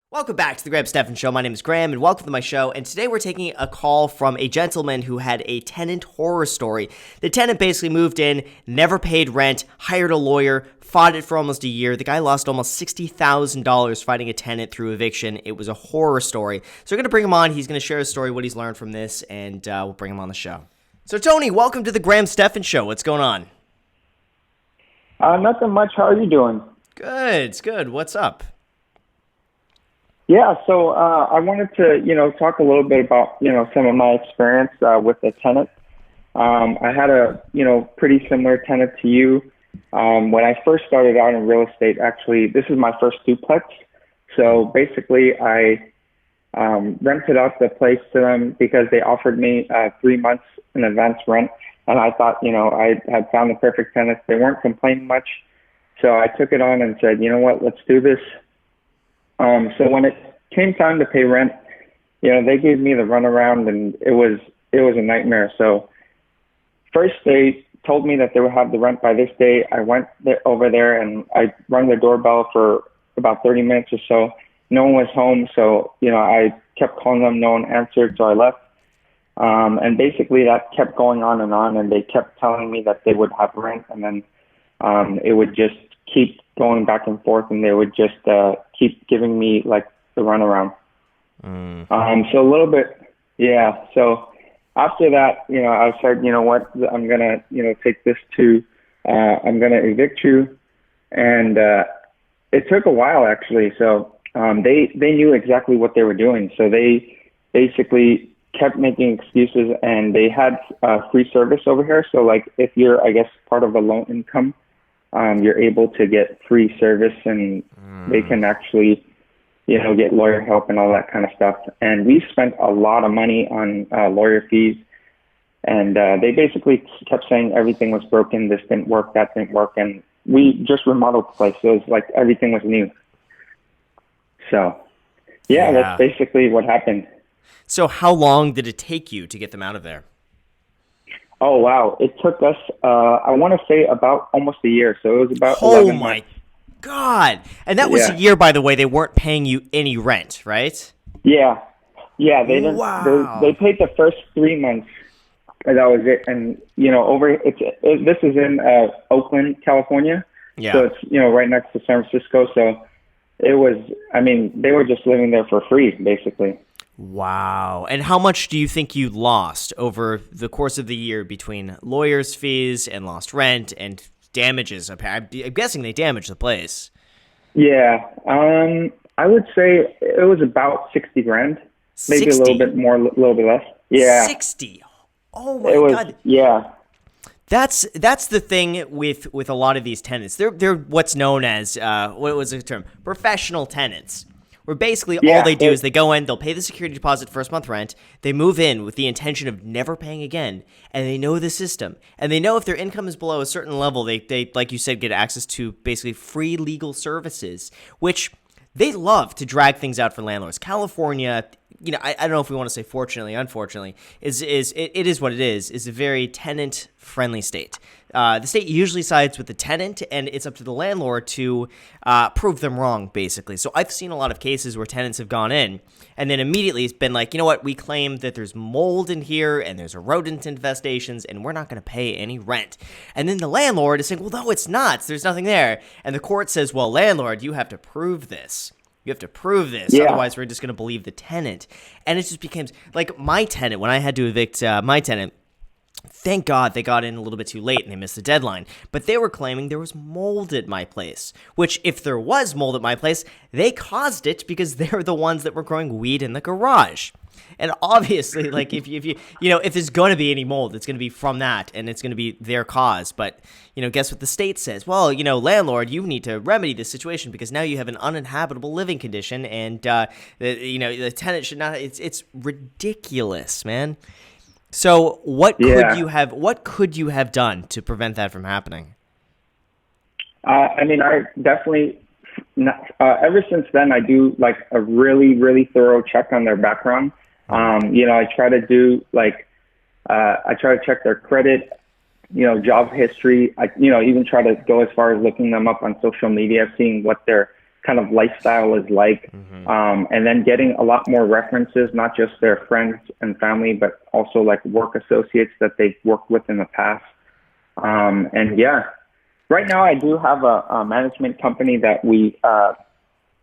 Welcome back to the Stephan Show. My name is Graham, and welcome to my show. And today we're taking a call from a gentleman who had a tenant horror story. The tenant basically moved in, never paid rent, hired a lawyer, fought it for almost a year. The guy lost almost $60,000 fighting a tenant through eviction. It was a horror story. So we're going to bring him on. He's going to share his story, what he's learned from this, and we'll bring him on the show. So Tony, welcome to the Stephan Show. What's going on? Nothing much. How are you doing? Good. It's good. What's up? Yeah, so I wanted to, talk a little bit about, some of my experience with the tenant. I had a, pretty similar tenant to you. When I first started out in real estate, actually, this is my first duplex. So basically, I rented out the place to them because they offered me 3 months in advance rent. And I thought, I had found the perfect tenant. They weren't complaining much. So I took it on and said, you know what, let's do this. So when it came time to pay rent, they gave me the runaround, and it was a nightmare. So first they told me that they would have the rent by this day. I went over there and I rang the doorbell for about 30 minutes or so. No one was home, so I kept calling them. No one answered, so I left. And basically that kept going on, and they kept telling me that they would have rent, and then it would just keep going back and forth, and they would just keep giving me like the runaround. So a little bit, yeah. So after that, I said, you know what, I'm gonna, take this to, I'm gonna evict you, and it took a while actually. So they knew exactly what they were doing. So they basically kept making excuses, and they had free service over here. So like if you're, I guess, part of the low income, you're able to get free service, and they can actually, get lawyer help and all that kind of stuff. And we spent a lot of money on lawyer fees, and they basically kept saying everything was broken, this didn't work, that didn't work, and we just remodeled the place. So it was like everything was new. So, yeah, that's basically what happened. So how long did it take you to get them out of there? Oh, wow. It took us, I want to say about almost a year. So it was about 11 months. Oh, my God. And that was a year, by the way. They weren't paying you any rent, right? Yeah. Yeah, they didn't. Wow. They paid the first 3 months, and that was it. And, this is in Oakland, California. Yeah. So it's, right next to San Francisco. So it was, they were just living there for free, basically. Wow. And how much do you think you lost over the course of the year between lawyers' fees and lost rent and damages? I'm guessing they damaged the place. Yeah. I would say it was about 60 grand. Maybe 60? a little bit more, a little bit less. Yeah. 60. Oh my God. Yeah. That's the thing with a lot of these tenants. They're what's known as what was the term? Professional tenants. Where basically all they do is they go in, they'll pay the security deposit, first month rent, they move in with the intention of never paying again, and they know the system. And they know if their income is below a certain level, they like you said, get access to basically free legal services, which they love to drag things out for landlords. California, I don't know if we want to say fortunately, unfortunately, it is what it is a very tenant-friendly state. The state usually sides with the tenant, and it's up to the landlord to prove them wrong, basically. So I've seen a lot of cases where tenants have gone in, and then immediately it's been like, you know what, we claim that there's mold in here, and there's rodent infestations, and we're not going to pay any rent. And then the landlord is saying, well, no, it's not. There's nothing there. And the court says, well, landlord, you have to prove this. You have to prove this, otherwise we're just going to believe the tenant. And it just becomes, like my tenant, when I had to evict my tenant, thank God they got in a little bit too late and they missed the deadline. But they were claiming there was mold at my place, which if there was mold at my place, they caused it because they're the ones that were growing weed in the garage. And obviously, like if there's going to be any mold, it's going to be from that, and it's going to be their cause. But guess what the state says? Well, landlord, you need to remedy this situation because now you have an uninhabitable living condition, and the tenant should not. It's ridiculous, man. So what could you have done to prevent that from happening? I definitely. Ever since then, I do like a really, really thorough check on their background. I try to do I try to check their credit, job history. I, even try to go as far as looking them up on social media, seeing what their kind of lifestyle is like, and then getting a lot more references, not just their friends and family, but also like work associates that they've worked with in the past. And yeah, right now I do have a management company that we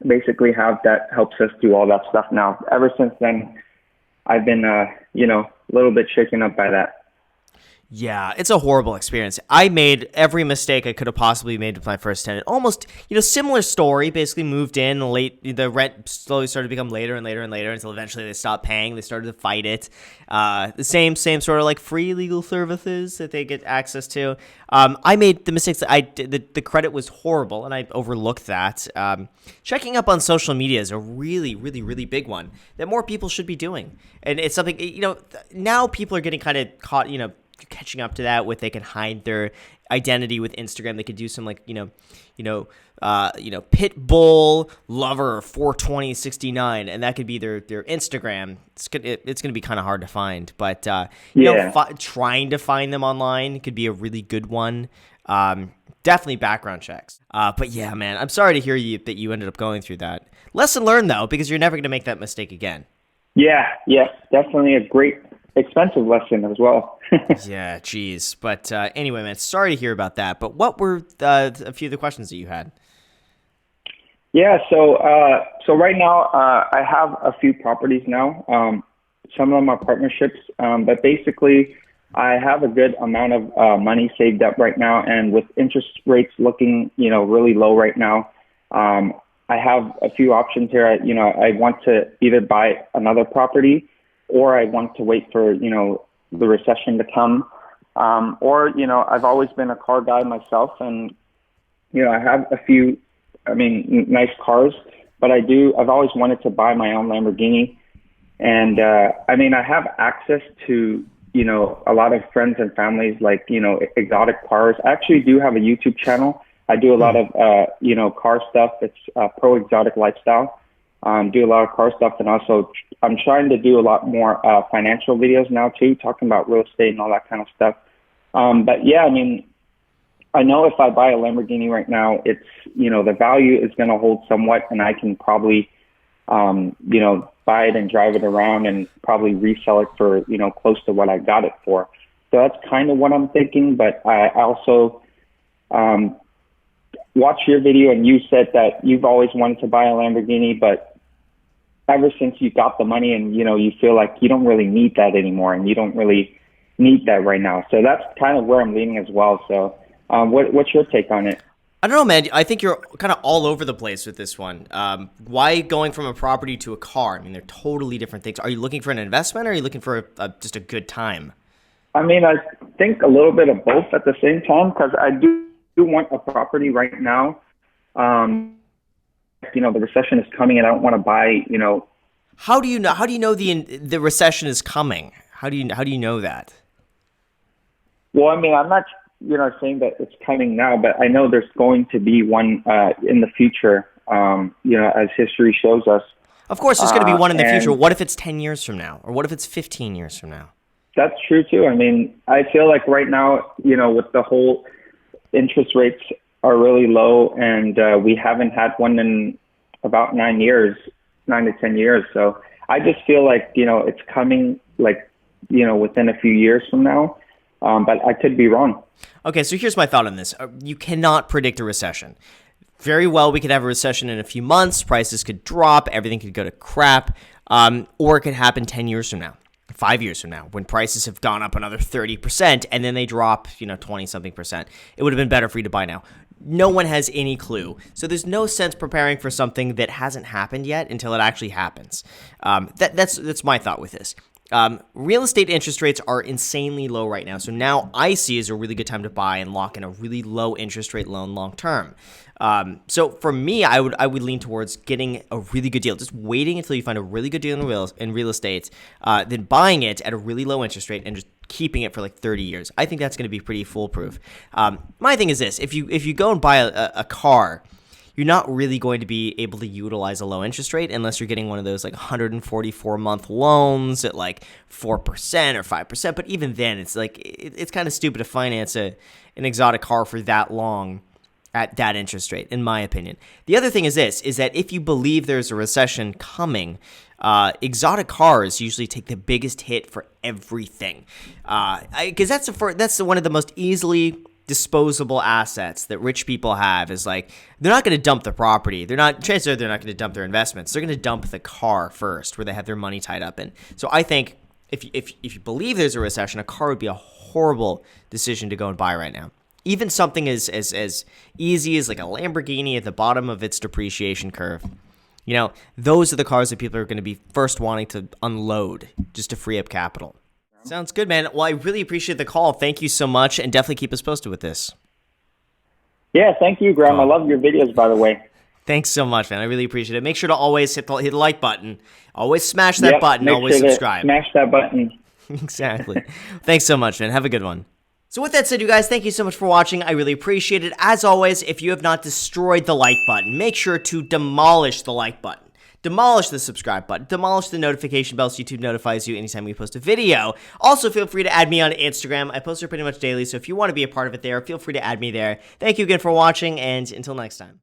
basically have that helps us do all that stuff now. Ever since then, I've been, you know, a little bit shaken up by that. Yeah, it's a horrible experience. I made every mistake I could have possibly made with my first tenant. Almost, similar story. Basically moved in late. The rent slowly started to become later and later and later until eventually they stopped paying. They started to fight it. The same sort of like free legal services that they get access to. I made the mistakes that I did. The credit was horrible, and I overlooked that. Checking up on social media is a really, really, really big one that more people should be doing. And it's something, now people are getting kind of caught, catching up to that with they can hide their identity with Instagram. They could do some like pit bull lover 42069, and that could be their Instagram. It's gonna be kind of hard to find, but trying to find them online could be a really good one. Definitely background checks. But yeah, man, I'm sorry to hear that you ended up going through that. Lesson learned though, because you're never gonna make that mistake again. Yeah, definitely a great expensive lesson as well. Yeah, geez. But anyway, man, sorry to hear about that. But what were a few of the questions that you had? Yeah, so right now I have a few properties now. Some of them are partnerships, but basically I have a good amount of money saved up right now, and with interest rates looking really low right now, I have a few options here. I want to either buy another property, or I want to wait for, the recession to come. Or, I've always been a car guy myself, and, I have a few, nice cars, but I've always wanted to buy my own Lamborghini. And, I have access to, a lot of friends and families, like, exotic cars. I actually do have a YouTube channel. I do a lot of, car stuff. It's Pro Exotic Lifestyle. Do a lot of car stuff, and also I'm trying to do a lot more financial videos now too, talking about real estate and all that kind of stuff. But yeah, I know if I buy a Lamborghini right now, it's the value is going to hold somewhat, and I can probably buy it and drive it around and probably resell it for close to what I got it for. So that's kind of what I'm thinking. But I also watched your video, and you said that you've always wanted to buy a Lamborghini, but ever since you got the money and, you feel like you don't really need that anymore, and you don't really need that right now. So that's kind of where I'm leaning as well. So what's your take on it? I don't know, man. I think you're kind of all over the place with this one. Why going from a property to a car? They're totally different things. Are you looking for an investment, or are you looking for just a good time? I think a little bit of both at the same time, because I do want a property right now. The recession is coming, and I don't want to buy, How do you know the recession is coming? How do you know that? Well, I'm not, saying that it's coming now, but I know there's going to be one in the future, as history shows us. Of course, there's going to be one in the future. What if it's 10 years from now? Or what if it's 15 years from now? That's true, too. I feel like right now, with the whole interest rates are really low, and we haven't had one in about 9 to 10 years. So I just feel like, it's coming within a few years from now. But I could be wrong. Okay, so here's my thought on this. You cannot predict a recession. Very well, we could have a recession in a few months. Prices could drop. Everything could go to crap. Or it could happen 10 years from now, 5 years from now, when prices have gone up another 30%, and then they drop, 20-something percent. It would have been better for you to buy now. No one has any clue. So there's no sense preparing for something that hasn't happened yet until it actually happens. That's my thought with this. Real estate interest rates are insanely low right now. So now I see is a really good time to buy and lock in a really low interest rate loan long term. So for me, I would lean towards getting a really good deal, just waiting until you find a really good deal in real estate, then buying it at a really low interest rate and just keeping it for like 30 years. I think that's going to be pretty foolproof. My thing is this: if you go and buy a car, you're not really going to be able to utilize a low interest rate unless you're getting one of those like 144-month loans at like 4% or 5%. But even then, it's like it's kind of stupid to finance an exotic car for that long at that interest rate, in my opinion. The other thing is this, is that if you believe there's a recession coming, exotic cars usually take the biggest hit for everything. Because that's one of the most easily disposable assets that rich people have, is like, they're not going to dump the property. Chances are they're not going to dump their investments. They're going to dump the car first, where they have their money tied up in. So I think if you believe there's a recession, a car would be a horrible decision to go and buy right now. Even something as easy as like a Lamborghini at the bottom of its depreciation curve. You know, those are the cars that people are going to be first wanting to unload just to free up capital. Sounds good, man. Well, I really appreciate the call. Thank you so much, and definitely keep us posted with this. Yeah, thank you, Graham. I love your videos, by the way. Thanks so much, man. I really appreciate it. Make sure to always hit the like button. Always smash that button. Always subscribe. Smash that button. Exactly. Thanks so much, man. Have a good one. So with that said, you guys, thank you so much for watching. I really appreciate it. As always, if you have not destroyed the like button, make sure to demolish the like button. Demolish the subscribe button. Demolish the notification bell so YouTube notifies you anytime we post a video. Also, feel free to add me on Instagram. I post there pretty much daily, so if you want to be a part of it there, feel free to add me there. Thank you again for watching, and until next time.